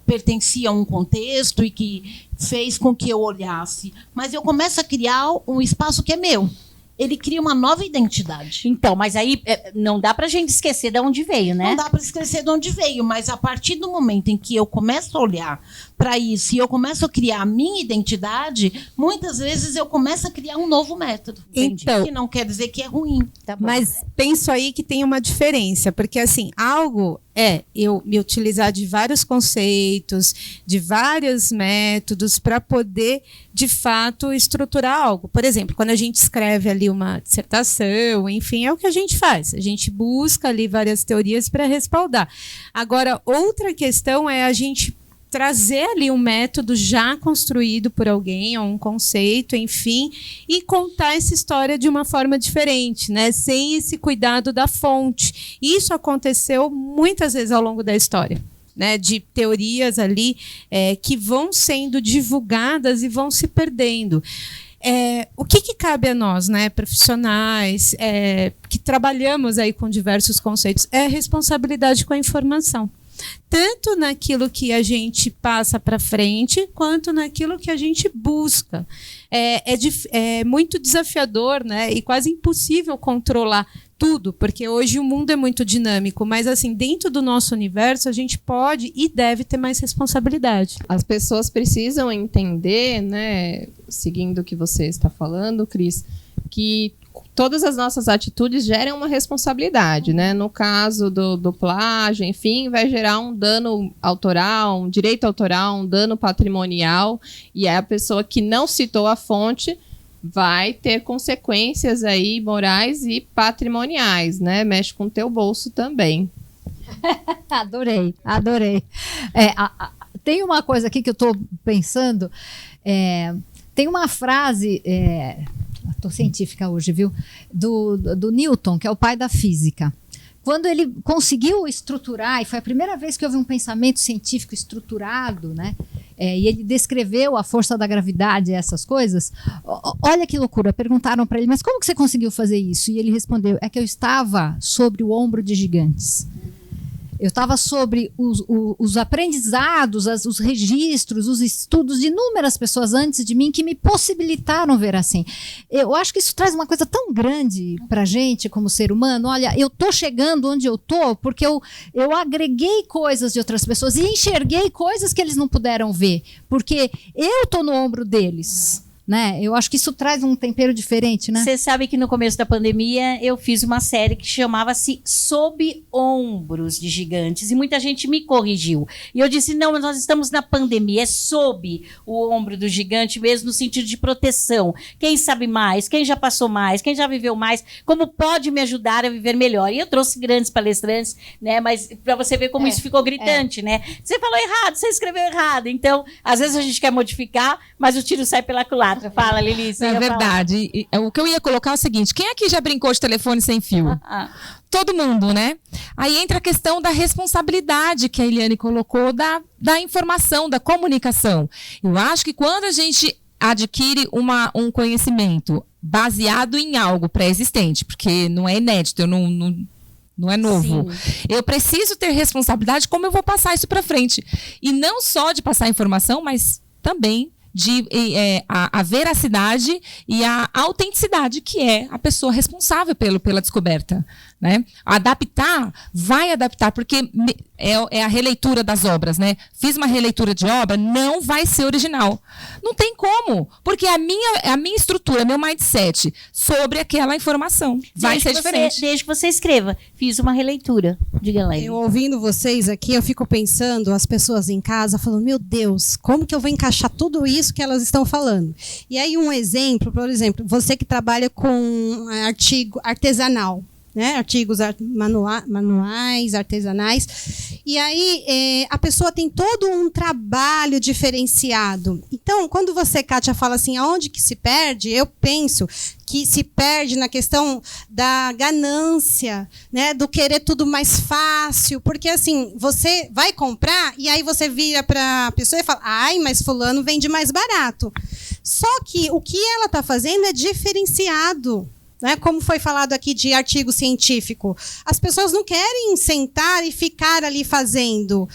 pertencia a um contexto e que fez com que eu olhasse. Mas eu começo a criar um espaço que é meu. Ele cria uma nova identidade. Então, mas aí não dá pra gente esquecer de onde veio, né? Não dá para esquecer de onde veio, mas a partir do momento em que eu começo a olhar para isso e eu começo a criar a minha identidade, muitas vezes eu começo a criar um novo método. Então, que não quer dizer que é ruim. Tá bom, mas né? penso aí que tem uma diferença, porque assim, algo é eu me utilizar de vários conceitos, de vários métodos para poder, de fato, estruturar algo. Por exemplo, quando a gente escreve ali uma dissertação, enfim, é o que a gente faz. A gente busca ali várias teorias para respaldar. Agora, outra questão é a gente trazer ali um método já construído por alguém, ou um conceito, enfim, e contar essa história de uma forma diferente, né? Sem esse cuidado da fonte. Isso aconteceu muitas vezes ao longo da história, né? De teorias ali que vão sendo divulgadas e vão se perdendo. O que cabe a nós, né, profissionais, que trabalhamos aí com diversos conceitos, é a responsabilidade com a informação. Tanto naquilo que a gente passa para frente, quanto naquilo que a gente busca. É muito desafiador, né, e quase impossível controlar tudo, porque hoje o mundo é muito dinâmico, mas assim, dentro do nosso universo, a gente pode e deve ter mais responsabilidade. As pessoas precisam entender, né, seguindo o que você está falando, Cris, que todas as nossas atitudes geram uma responsabilidade, né? No caso do plágio, enfim, vai gerar um dano autoral, um direito autoral, um dano patrimonial, e a pessoa que não citou a fonte vai ter consequências aí morais e patrimoniais, né? Mexe com o teu bolso também. Adorei. Tem uma coisa aqui que eu estou pensando, tem uma frase... Estou científica hoje, viu? Do Newton, que é o pai da física. Quando ele conseguiu estruturar, e foi a primeira vez que houve um pensamento científico estruturado, né? E ele descreveu a força da gravidade e essas coisas. Olha que loucura, perguntaram para ele, mas como que você conseguiu fazer isso? E ele respondeu, é que eu estava sobre o ombro de gigantes. Eu estava sobre os aprendizados, os registros, os estudos de inúmeras pessoas antes de mim que me possibilitaram ver assim. Eu acho que isso traz uma coisa tão grande para a gente como ser humano. Olha, eu estou chegando onde eu estou porque eu agreguei coisas de outras pessoas e enxerguei coisas que eles não puderam ver, porque eu estou no ombro deles. Né? Eu acho que isso traz um tempero diferente, né? Você sabe que no começo da pandemia eu fiz uma série que chamava-se Sob Ombros de Gigantes e muita gente me corrigiu. E eu disse, não, mas nós estamos na pandemia, é sob o ombro do gigante mesmo no sentido de proteção. Quem sabe mais, quem já passou mais, quem já viveu mais, como pode me ajudar a viver melhor. E eu trouxe grandes palestrantes, né? Mas para você ver como isso ficou gritante, né? Você falou errado, você escreveu errado. Então, às vezes a gente quer modificar, mas o tiro sai pela culatra. Fala, Lili. É verdade. O que eu ia colocar é o seguinte: quem aqui já brincou de telefone sem fio? Todo mundo, né? Aí entra a questão da responsabilidade que a Eliane colocou da informação, da comunicação. Eu acho que quando a gente adquire um conhecimento baseado em algo pré-existente, porque não é inédito, não é novo. Sim. Eu preciso ter responsabilidade como eu vou passar isso para frente. E não só de passar informação, mas também a veracidade e a autenticidade que é a pessoa responsável pela descoberta, né? Adaptar, vai adaptar, porque é a releitura das obras, né? Fiz uma releitura de obra, não vai ser original. Não tem como, porque a minha estrutura, meu mindset sobre aquela informação vai ser diferente. Desde que você escreva. Fiz uma releitura. Diga lá. Eu ouvindo vocês aqui, eu fico pensando, as pessoas em casa, falando, meu Deus, como que eu vou encaixar tudo isso que elas estão falando? E aí um exemplo, por exemplo, você que trabalha com artigo artesanal, né? Artigos manuais, artesanais. E aí a pessoa tem todo um trabalho diferenciado. Então, quando você, Kátia, fala assim, aonde que se perde? Eu penso que se perde na questão da ganância, né? Do querer tudo mais fácil. Porque, assim, você vai comprar e aí você vira para a pessoa e fala, ai, mas fulano vende mais barato. Só que o que ela está fazendo é diferenciado. Né, como foi falado aqui de artigo científico, as pessoas não querem sentar e ficar ali fazendo.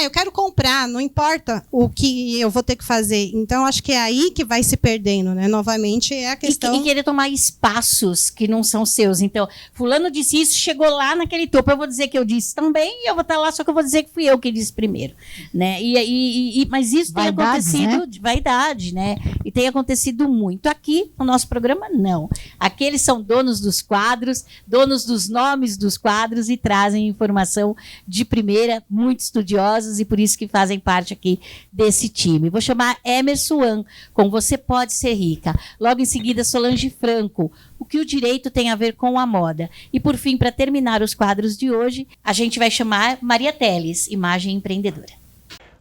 Eu quero comprar, não importa o que eu vou ter que fazer. Então, acho que é aí que vai se perdendo, né? Novamente, é a questão... E querer tomar espaços que não são seus. Então, fulano disse isso, chegou lá naquele topo. Eu vou dizer que eu disse também, e eu vou estar lá, só que eu vou dizer que fui eu que disse primeiro. Né? Mas isso tem acontecido... De vaidade, né? E tem acontecido muito. Aqui, no nosso programa, não. Aqueles são donos dos quadros, donos dos nomes dos quadros e trazem informação de primeira, muito estudiosos e por isso que fazem parte aqui desse time. Vou chamar Emerson Wan, com Você Pode Ser Rica. Logo em seguida, Solange Franco, o que o direito tem a ver com a moda. E por fim, para terminar os quadros de hoje, a gente vai chamar Maria Teles, Imagem Empreendedora.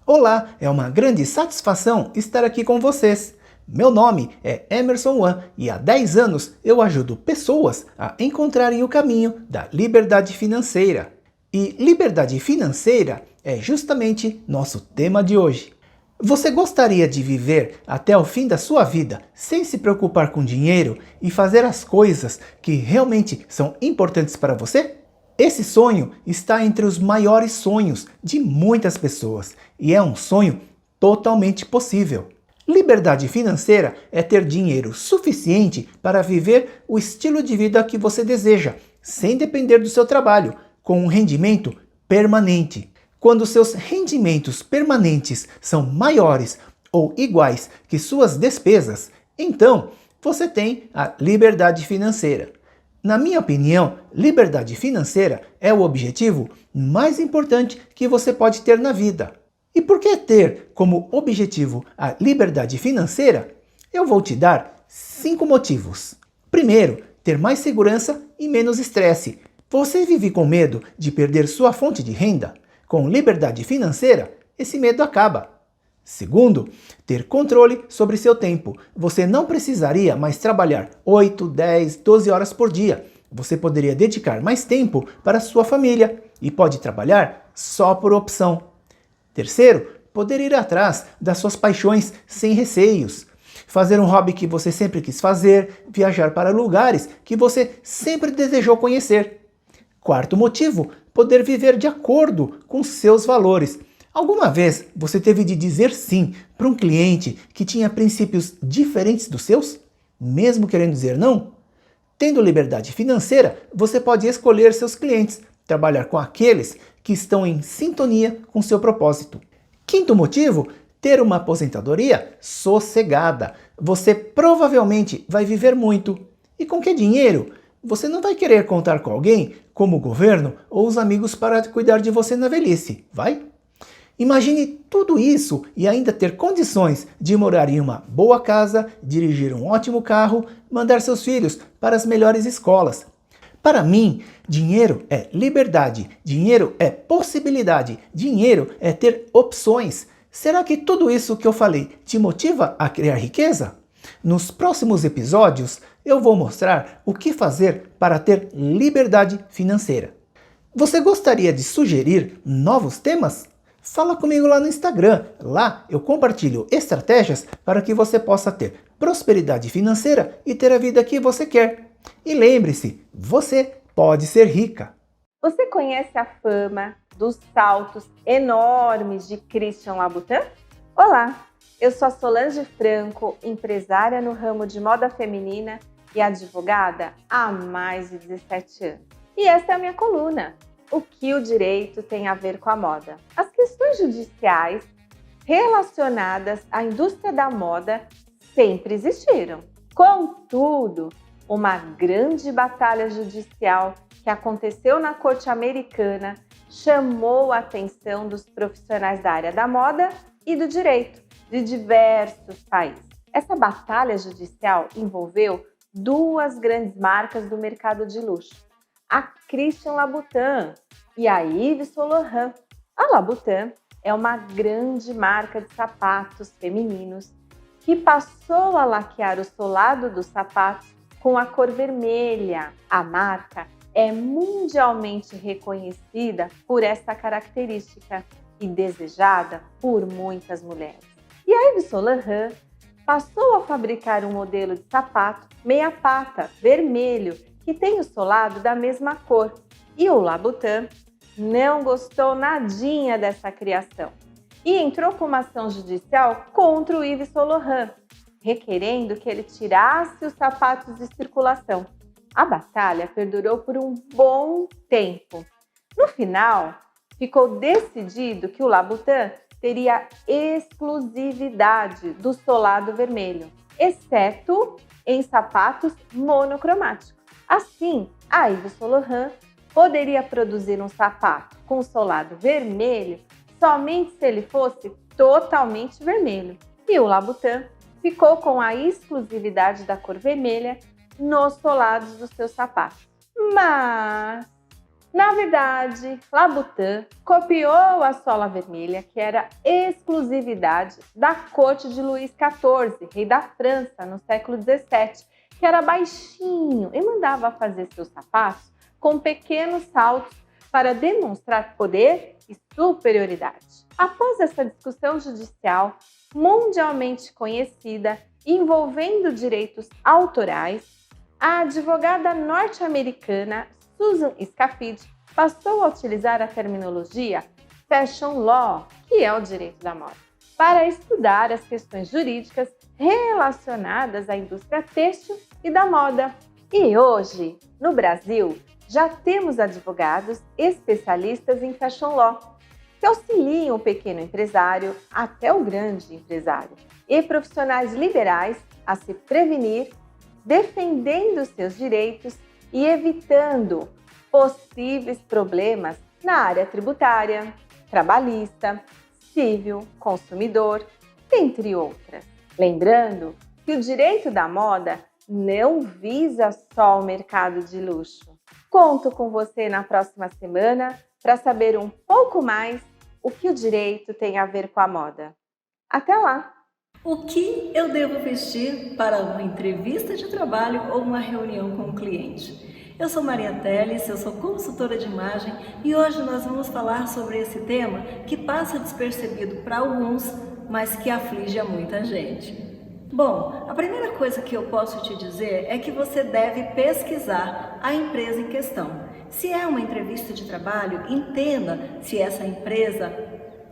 Olá, é uma grande satisfação estar aqui com vocês. Meu nome é Emerson Wan e há 10 anos eu ajudo pessoas a encontrarem o caminho da liberdade financeira. E liberdade financeira é justamente nosso tema de hoje. Você gostaria de viver até o fim da sua vida sem se preocupar com dinheiro e fazer as coisas que realmente são importantes para você? Esse sonho está entre os maiores sonhos de muitas pessoas e é um sonho totalmente possível. Liberdade financeira é ter dinheiro suficiente para viver o estilo de vida que você deseja, sem depender do seu trabalho, com um rendimento permanente. Quando seus rendimentos permanentes são maiores ou iguais que suas despesas, então você tem a liberdade financeira. Na minha opinião, liberdade financeira é o objetivo mais importante que você pode ter na vida. E por que ter como objetivo a liberdade financeira? Eu vou te dar 5 motivos. Primeiro, ter mais segurança e menos estresse. Você vive com medo de perder sua fonte de renda? Com liberdade financeira, esse medo acaba. Segundo, ter controle sobre seu tempo. Você não precisaria mais trabalhar 8, 10, 12 horas por dia. Você poderia dedicar mais tempo para sua família e pode trabalhar só por opção. Terceiro, poder ir atrás das suas paixões sem receios. Fazer um hobby que você sempre quis fazer, viajar para lugares que você sempre desejou conhecer. Quarto motivo, poder viver de acordo com seus valores. Alguma vez você teve de dizer sim para um cliente que tinha princípios diferentes dos seus, mesmo querendo dizer não? Tendo liberdade financeira, você pode escolher seus clientes, trabalhar com aqueles que estão em sintonia com seu propósito. Quinto motivo, ter uma aposentadoria sossegada. Você provavelmente vai viver muito. E com que dinheiro? Você não vai querer contar com alguém, como o governo ou os amigos para cuidar de você na velhice, vai? Imagine tudo isso e ainda ter condições de morar em uma boa casa, dirigir um ótimo carro, mandar seus filhos para as melhores escolas. Para mim, dinheiro é liberdade, dinheiro é possibilidade, dinheiro é ter opções. Será que tudo isso que eu falei te motiva a criar riqueza? Nos próximos episódios, eu vou mostrar o que fazer para ter liberdade financeira. Você gostaria de sugerir novos temas? Fala comigo lá no Instagram. Lá eu compartilho estratégias para que você possa ter prosperidade financeira e ter a vida que você quer. E lembre-se, você pode ser rica. Você conhece a fama dos saltos enormes de Christian Louboutin? Olá, eu sou a Solange Franco, empresária no ramo de moda feminina e advogada há mais de 17 anos. E essa é a minha coluna. O que o direito tem a ver com a moda? As questões judiciais relacionadas à indústria da moda sempre existiram. Contudo, uma grande batalha judicial que aconteceu na corte americana chamou a atenção dos profissionais da área da moda e do direito de diversos países. Essa batalha judicial envolveu duas grandes marcas do mercado de luxo, a Christian Louboutin e a Yves Saint Laurent. A Louboutin é uma grande marca de sapatos femininos que passou a laquear o solado dos sapatos com a cor vermelha. A marca é mundialmente reconhecida por essa característica e desejada por muitas mulheres. E a Yves Saint Laurent passou a fabricar um modelo de sapato meia pata, vermelho, que tem o solado da mesma cor. E o Louboutin não gostou nadinha dessa criação e entrou com uma ação judicial contra o Yves Saint Laurent, requerendo que ele tirasse os sapatos de circulação. A batalha perdurou por um bom tempo. No final, ficou decidido que o Louboutin teria exclusividade do solado vermelho, exceto em sapatos monocromáticos. Assim, a Yves Saint Laurent poderia produzir um sapato com solado vermelho somente se ele fosse totalmente vermelho. E o Louboutin ficou com a exclusividade da cor vermelha nos solados dos seus sapatos. Mas, na verdade, Louboutin copiou a sola vermelha, que era exclusividade da corte de Luís XIV, rei da França, no século XVII, que era baixinho e mandava fazer seus sapatos com pequenos saltos para demonstrar poder e superioridade. Após essa discussão judicial mundialmente conhecida envolvendo direitos autorais, a advogada norte-americana Susan Scafidi passou a utilizar a terminologia Fashion Law, que é o direito da moda, para estudar as questões jurídicas relacionadas à indústria têxtil e da moda. E hoje, no Brasil, já temos advogados especialistas em Fashion Law, que auxiliam o pequeno empresário até o grande empresário, e profissionais liberais a se prevenir, defendendo seus direitos e evitando possíveis problemas na área tributária, trabalhista, civil, consumidor, entre outras. Lembrando que o direito da moda não visa só o mercado de luxo. Conto com você na próxima semana para saber um pouco mais o que o direito tem a ver com a moda. Até lá! O que eu devo vestir para uma entrevista de trabalho ou uma reunião com o cliente? Eu sou Maria Teles, eu sou consultora de imagem e hoje nós vamos falar sobre esse tema que passa despercebido para alguns, mas que aflige a muita gente. Bom, a primeira coisa que eu posso te dizer é que você deve pesquisar a empresa em questão. Se é uma entrevista de trabalho, entenda se essa empresa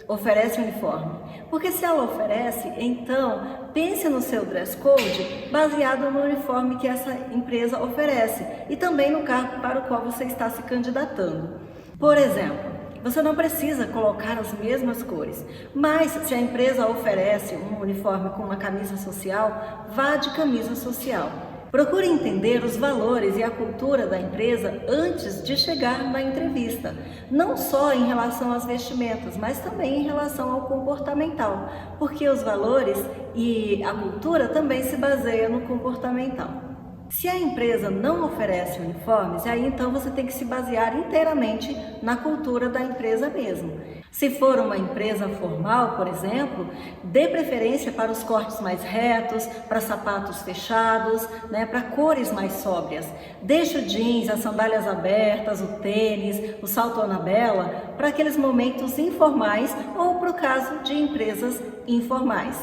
oferece uniforme. Porque se ela oferece, então pense no seu dress code baseado no uniforme que essa empresa oferece e também no cargo para o qual você está se candidatando. Por exemplo, você não precisa colocar as mesmas cores, mas se a empresa oferece um uniforme com uma camisa social, vá de camisa social. Procure entender os valores e a cultura da empresa antes de chegar na entrevista, não só em relação às vestimentas, mas também em relação ao comportamental, porque os valores e a cultura também se baseiam no comportamental. Se a empresa não oferece uniformes, aí então você tem que se basear inteiramente na cultura da empresa mesmo. Se for uma empresa formal, por exemplo, dê preferência para os cortes mais retos, para sapatos fechados, para cores mais sóbrias. Deixe o jeans, as sandálias abertas, o tênis, o salto Anabela para aqueles momentos informais ou para o caso de empresas informais.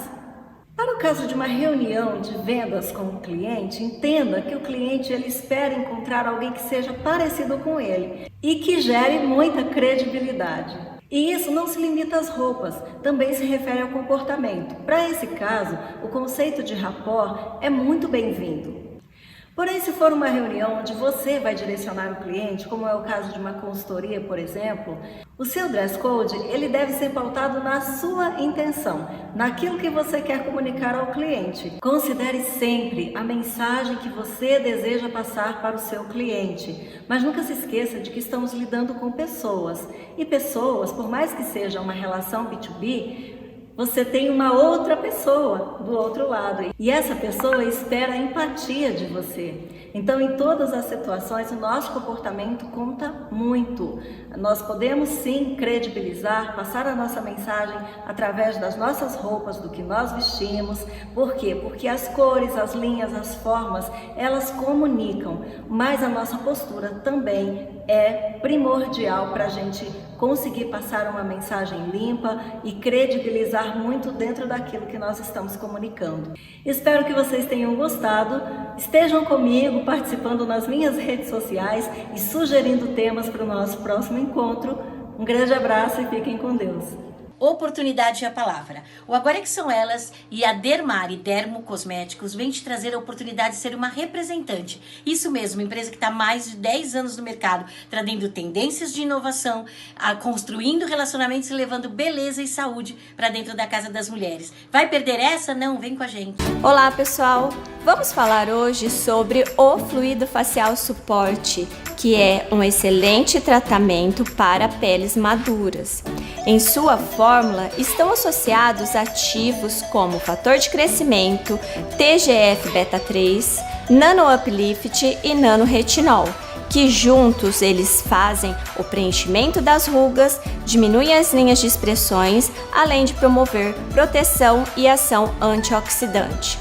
Para o caso de uma reunião de vendas com o cliente, entenda que o cliente ele espera encontrar alguém que seja parecido com ele e que gere muita credibilidade. E isso não se limita às roupas, também se refere ao comportamento. Para esse caso, o conceito de rapport é muito bem-vindo. Porém, se for uma reunião onde você vai direcionar o cliente, como é o caso de uma consultoria, por exemplo, o seu dress code ele deve ser pautado na sua intenção, naquilo que você quer comunicar ao cliente. Considere sempre a mensagem que você deseja passar para o seu cliente, mas nunca se esqueça de que estamos lidando com pessoas. E pessoas, por mais que seja uma relação B2B, você tem uma outra pessoa do outro lado e essa pessoa espera a empatia de você. Então, em todas as situações, o nosso comportamento conta muito. Nós podemos sim credibilizar, passar a nossa mensagem através das nossas roupas, do que nós vestimos. Por quê? Porque as cores, as linhas, as formas, elas comunicam, mas a nossa postura também é primordial para a gente conseguir passar uma mensagem limpa e credibilizar muito dentro daquilo que nós estamos comunicando. Espero que vocês tenham gostado, estejam comigo participando nas minhas redes sociais e sugerindo temas para o nosso próximo encontro. Um grande abraço e fiquem com Deus. Oportunidade é a palavra. O Agora é que São Elas e a Dermari Dermo Cosméticos vem te trazer a oportunidade de ser uma representante. Isso mesmo, uma empresa que está há mais de 10 anos no mercado, trazendo tendências de inovação, construindo relacionamentos e levando beleza e saúde para dentro da casa das mulheres. Vai perder essa? Não, vem com a gente. Olá, pessoal! Vamos falar hoje sobre o Fluido Facial Suporte, que é um excelente tratamento para peles maduras. Em sua fórmula estão associados ativos como fator de crescimento, TGF-beta3, Nano Uplift e Nano Retinol, que juntos eles fazem o preenchimento das rugas, diminuem as linhas de expressões, além de promover proteção e ação antioxidante.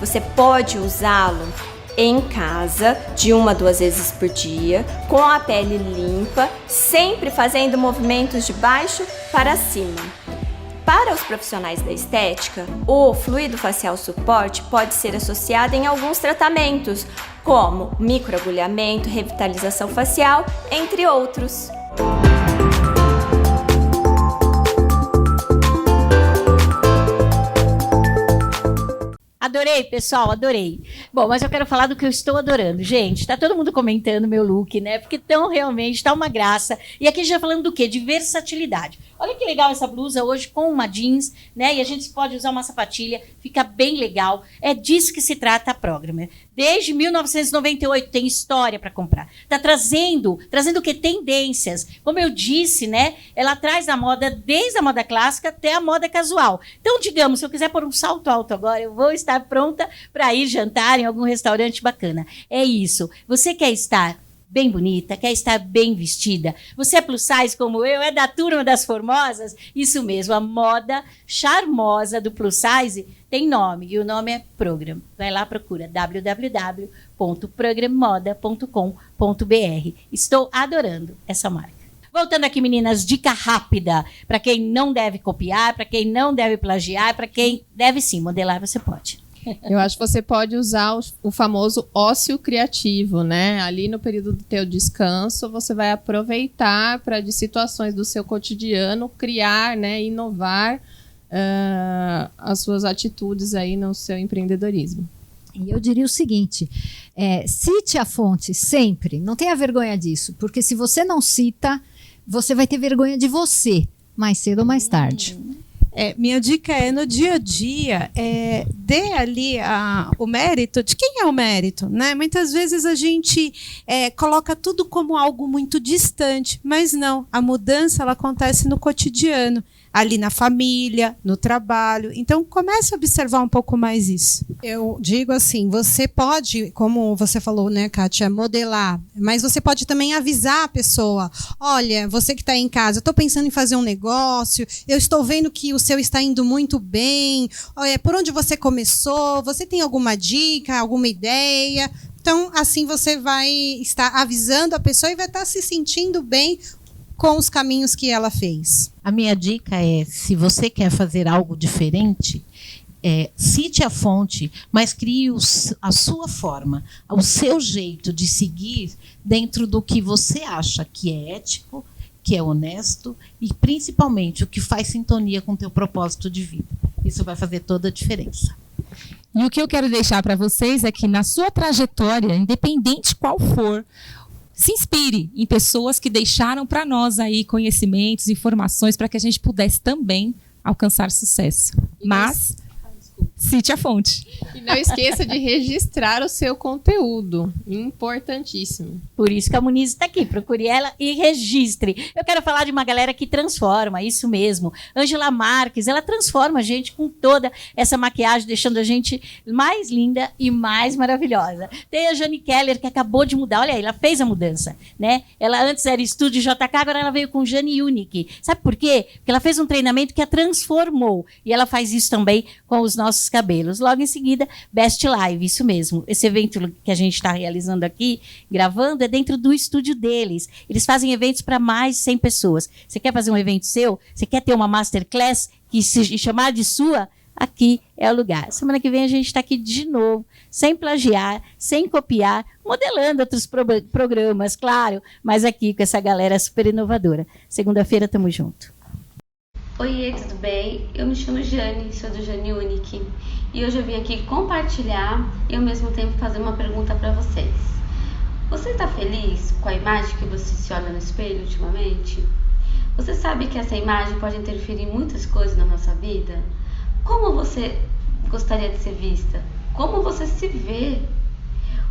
Você pode usá-lo em casa, de 1 a 2 vezes por dia, com a pele limpa, sempre fazendo movimentos de baixo para cima. Para os profissionais da estética, o fluido facial suporte pode ser associado em alguns tratamentos, como microagulhamento, revitalização facial, entre outros. Adorei, pessoal, adorei. Bom, mas eu quero falar do que eu estou adorando. Gente, tá todo mundo comentando meu look, né? Porque realmente tá uma graça. E aqui já falando do quê? De versatilidade. Olha que legal essa blusa hoje com uma jeans, né? E a gente pode usar uma sapatilha, fica bem legal. É disso que se trata a Programmer. Desde 1998 tem história para comprar. Tá trazendo o quê? Tendências. Como eu disse, né? Ela traz a moda desde a moda clássica até a moda casual. Então, digamos, se eu quiser pôr um salto alto agora, eu vou estar pronta para ir jantar em algum restaurante bacana. É isso. Você quer estar bem bonita, quer estar bem vestida? Você é plus size como eu? É da turma das formosas? Isso mesmo, a moda charmosa do plus size tem nome, e o nome é Program. Vai lá, procura www.programmoda.com.br. Estou adorando essa marca. Voltando aqui, meninas, dica rápida para quem não deve copiar, para quem não deve plagiar, para quem deve sim modelar, você pode. Eu acho que você pode usar o famoso ócio criativo, né? Ali no período do teu descanso, você vai aproveitar para de situações do seu cotidiano criar, né, inovar as suas atitudes aí no seu empreendedorismo. E eu diria o seguinte, cite a fonte sempre, não tenha vergonha disso, porque se você não cita, você vai ter vergonha de você, mais cedo ou mais tarde. Minha dica é, no dia a dia, dê ali o mérito de quem é o mérito, né? Muitas vezes a gente coloca tudo como algo muito distante, mas não, a mudança ela acontece no cotidiano, ali na família, no trabalho. Então, comece a observar um pouco mais isso. Eu digo assim, você pode, como você falou, né, Kátia, modelar, mas você pode também avisar a pessoa, olha, você que está em casa, eu estou pensando em fazer um negócio, eu estou vendo que o seu está indo muito bem, olha, por onde você começou, você tem alguma dica, alguma ideia? Então, assim você vai estar avisando a pessoa e vai estar se sentindo bem com os caminhos que ela fez. A minha dica é, se você quer fazer algo diferente, cite a fonte, mas crie a sua forma, o seu jeito de seguir dentro do que você acha que é ético, que é honesto e, principalmente, o que faz sintonia com o teu propósito de vida. Isso vai fazer toda a diferença. E o que eu quero deixar para vocês é que na sua trajetória, independente qual for, se inspire em pessoas que deixaram para nós aí conhecimentos, informações, para que a gente pudesse também alcançar sucesso. Mas cite a fonte. E não esqueça de registrar o seu conteúdo. Importantíssimo. Por isso que a Muniz está aqui. Procure ela e registre. Eu quero falar de uma galera que transforma, isso mesmo. Ângela Marques, ela transforma a gente com toda essa maquiagem, deixando a gente mais linda e mais maravilhosa. Tem a Jane Keller, que acabou de mudar. Olha aí, ela fez a mudança, né? Ela antes era Estúdio JK, agora ela veio com Jane Unique. Sabe por quê? Porque ela fez um treinamento que a transformou. E ela faz isso também com os nossos cabelos. Logo em seguida, Best Live, isso mesmo. Esse evento que a gente está realizando aqui, gravando, é dentro do estúdio deles. Eles fazem eventos para mais de 100 pessoas. Você quer fazer um evento seu? Você quer ter uma masterclass que se chamar de sua? Aqui é o lugar. Semana que vem a gente está aqui de novo, sem plagiar, sem copiar, modelando outros programas, claro, mas aqui com essa galera super inovadora. Segunda-feira, tamo junto. Oi, tudo bem? Eu me chamo Jane, sou do Jane Unique e hoje eu vim aqui compartilhar e ao mesmo tempo fazer uma pergunta para vocês. Você está feliz com a imagem que você se olha no espelho ultimamente? Você sabe que essa imagem pode interferir em muitas coisas na nossa vida? Como você gostaria de ser vista? Como você se vê?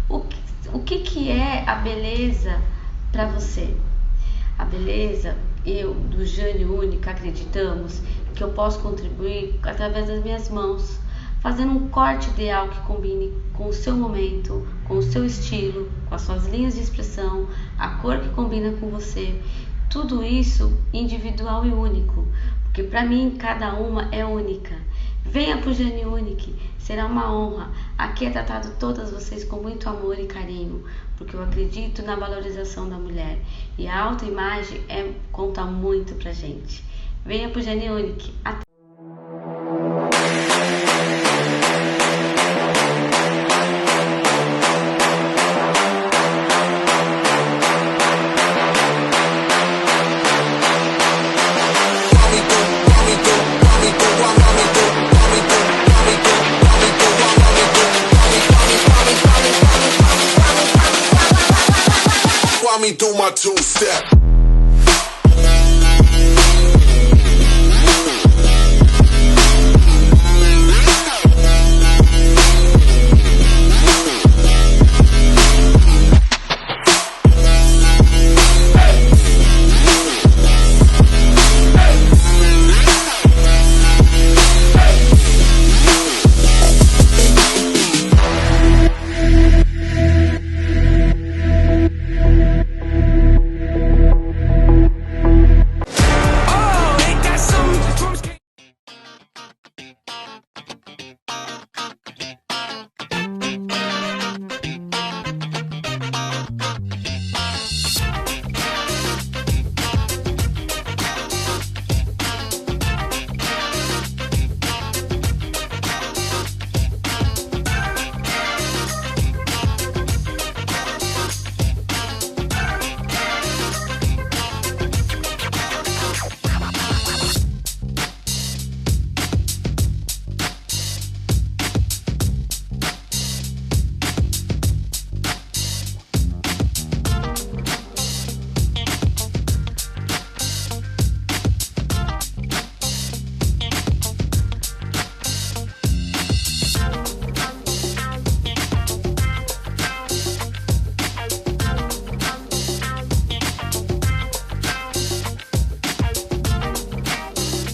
O que é a beleza para você? A beleza, eu do Jane Unique acreditamos que eu posso contribuir através das minhas mãos, fazendo um corte ideal que combine com o seu momento, com o seu estilo, com as suas linhas de expressão, a cor que combina com você. Tudo isso individual e único, porque para mim cada uma é única. Venha para o Jane Unique, será uma honra. Aqui é tratado todas vocês com muito amor e carinho, porque eu acredito na valorização da mulher e a autoimagem conta muito pra gente. Venha para o Jane Unique. Até. Me do my two-step.